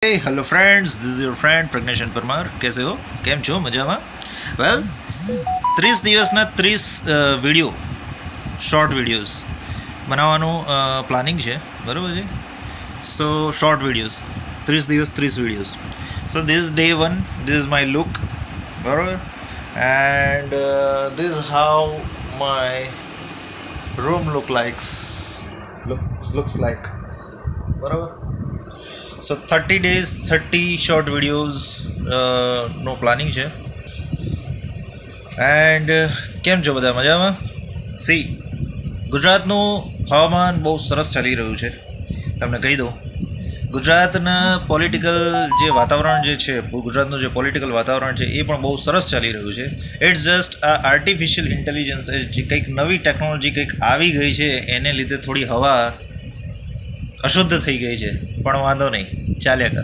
Hey, hello friends, this is your friend Pragnation Parmar. कैसे हो? કેમ છો? મજામાં? વેલ 30 દિવસના 30 વિડીયો શોર્ટ વિડીયોઝ બનાવવાનું પ્લાનિંગ છે, બરાબર છે? સો શોર્ટ વિડીયોઝ 30 દિવસ 30 videos. So this day 1, this is my look, બરાબર, and this is how my room looks like, બરાબર. સો 30 days 30 શોર્ટ વિડીયોઝ નો પ્લાનિંગ છે. એન્ડ કેમ છો બધા? મજામાં? સી, ગુજરાતનું હવામાન બહુ સરસ ચાલી રહ્યું છે. તમને કહી દઉં, ગુજરાતના પોલિટિકલ જે વાતાવરણ જે છે, ગુજરાતનું જે પોલિટિકલ વાતાવરણ છે એ પણ બહુ સરસ ચાલી રહ્યું છે. ઇટ્સ જસ્ટ આ આર્ટિફિશિયલ ઇન્ટેલિજન્સ જે કંઈક નવી ટેકનોલોજી કંઈક આવી ગઈ છે, એને લીધે થોડી હવા અશુદ્ધ થઈ ગઈ છે, પણ વાંધો નહીં, ચાલ્યા કરે.